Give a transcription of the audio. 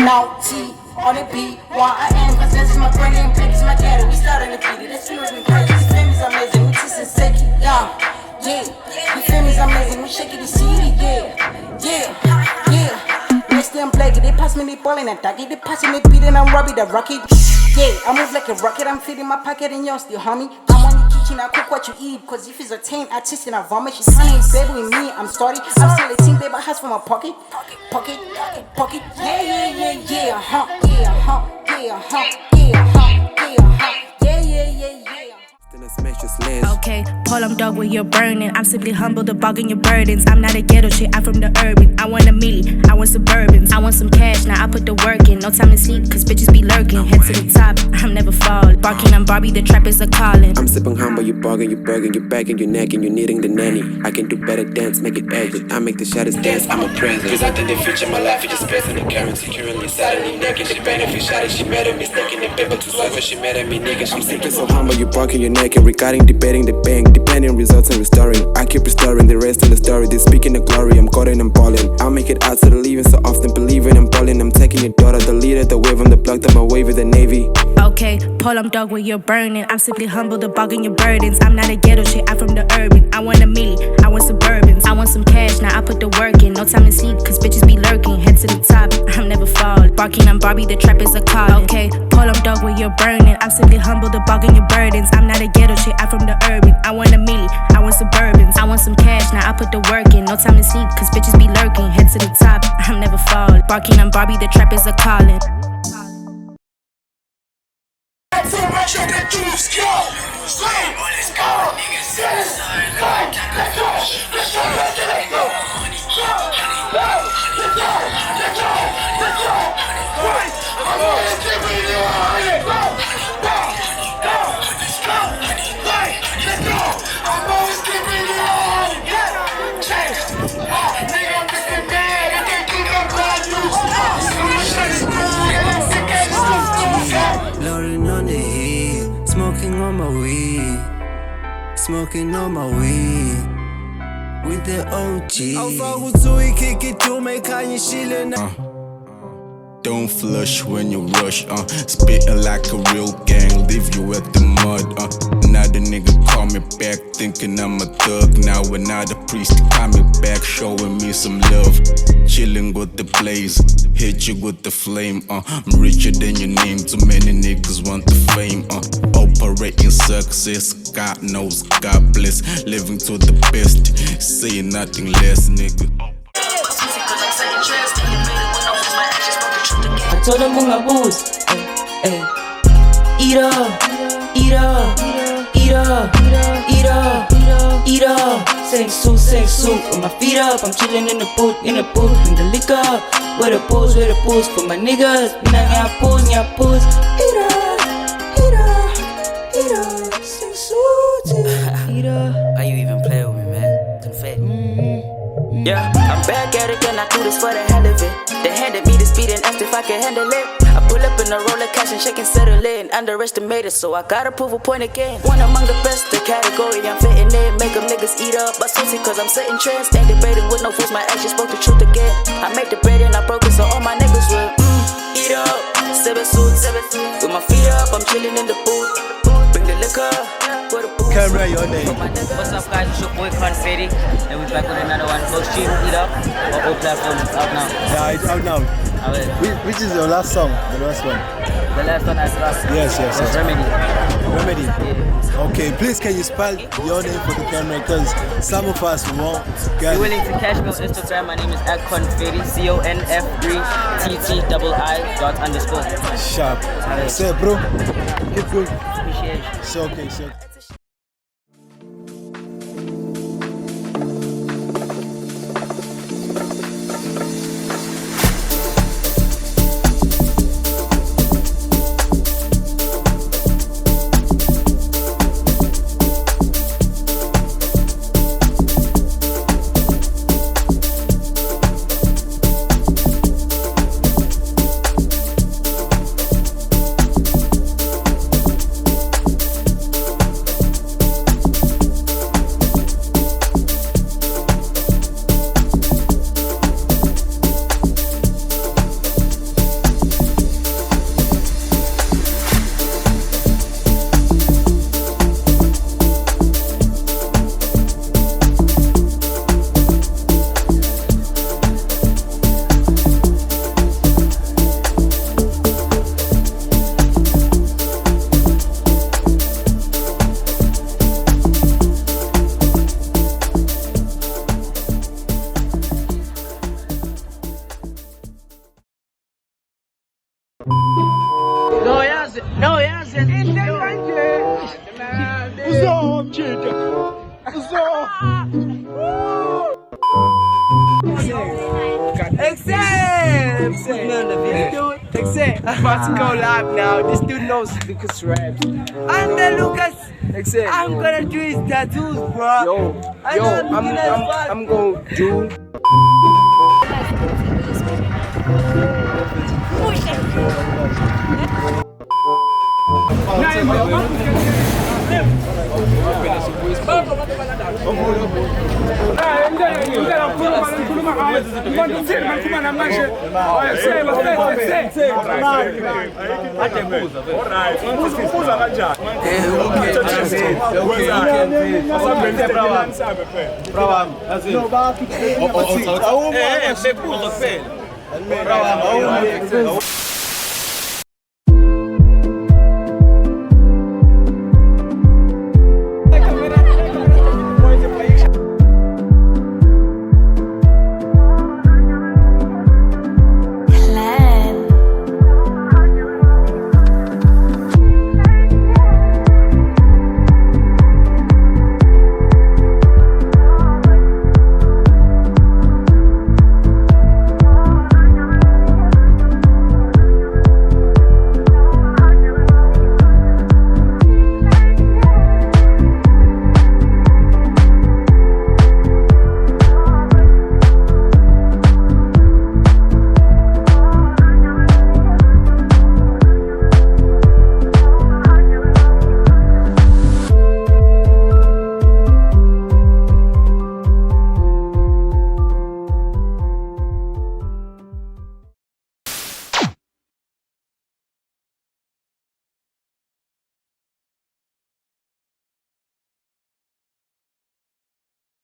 Naughty on the beat, YIM, cause this is my brain and big is my ghetto. We starting to beat it, this feels me crazy. This fame is amazing, we just sick, yeah. The fame is amazing, we shake it, see yeah. Next day I'm black, they pass me the ball and I dog it, they passing me beat and I'm Robbie the Rocket. Yeah, I move like a rocket, I'm feeding my pocket and yours still, homie. I'm on the kitchen, I cook what you eat, cause if it's a 10, I taste and I vomit. She's honey, baby with me, I'm starting. I'm still a team, baby, house for my pocket. Okay, Paul, I'm dog with your burning. I'm simply humble to bargain your burdens. I'm not a ghetto shit, I'm from the urban. I want a milli, I want suburbans. I want some cash, now I put the work in. No time to sleep, cause bitches be lurking. Head to the top, I'm never falling. Barking, I'm Barbie, the trap is a calling. I'm sipping humble, you bargain, you burging, you bagging, you necking, you needing the nanny. I can do better dance, make it urgent. I make the shadows dance, I'm a present. Cause I think the future, my life is just passing the currency. Currently, suddenly naked, she benefit, shot it, she mad at me, stacking the paper too slow when she mad at me, nigga. I'm sipping so humble, you barking, you necking, regarding, debating the bank, depending results and restoring. I keep restoring the rest of the story. They speaking the glory, I'm caught in, I'm balling. I'll make it out to the leaving, so often believing I'm balling. I'm taking your daughter, the leader, the wave, I'm the block, that my wave with the navy. Okay, Paul, I'm dog with your burning. I'm simply humble to bargain your burdens. I'm not a ghetto shit, I'm from the urban. I want a milli, I want suburbans. I want some cash, now I put the work in. No time to sleep, cause bitches be lurking. Head to the top, I'm never falling. Barking, I'm Barbie, the trap is a calling. Okay, Paul, I'm dog with your burning. I'm simply humble to bargain your burdens. I'm not a ghetto shit, I'm from the urban. I want a milli, I want suburbans. I want some cash, now I put the work in. No time to sleep, cause bitches be lurking. Head to the top, I'm never falling. Barking, I'm Barbie, the trap is a calling. Loading on the heat, smoking on my weed, smoking on my weed with the OG. Don't flush when you rush, spitting like a real gang, leave you at the mud, Another nigga call me back, thinking I'm a thug. Now another priest coming back, showing me some love. Chilling with the blaze, hit you with the flame, I'm richer than your name, too many niggas want the fame, Operating success, God knows, God bless. Living to the best, saying nothing less, nigga. I told them mga booze, ay, eat up, eat up, eat up, eat up, eat up. Sex suit, with my feet up. I'm chillin' in the booth, in the liquor. Where the booze, for my niggas. Mina nya pools, eat up, sex suit, eat up. Why you even play with me, man? Confetti. Yeah, I'm back at it, and I do this for the hell of it. They handed me the speed and asked if I can handle it. I pull up in a roller cash and shake and settle in. Underestimated, so I gotta prove a point again. One among the best, the category I'm fitting in. Make them niggas eat up, but sushi cause I'm setting trends. Ain't debating with no fools, my actions spoke the truth again. I made the bread and I broke it, so all my niggas will eat up. 7 suits, with my feet up, I'm chilling in the booth. Bring the liquor, where the booth. camera, your name. What's up, guys? It's your boy Confetti, and we're back with another one. Go stream it up on all platforms. It's out now. Yeah, it's out now. Which is your last song? The last one? The last one I dropped. Yes. Was Remedy. Remedy? Yeah. Okay, please can you spell your name for the camera? Because some of us won't If get you're willing to catch me on Instagram, my name is @Confetti, CONF3TTII._. sharp. Say, bro, keep going. Appreciate you. It's okay. About to go live now. This dude knows Lucas raps. I'm the Lucas. I'm gonna do his tattoos, bro. I'm gonna do.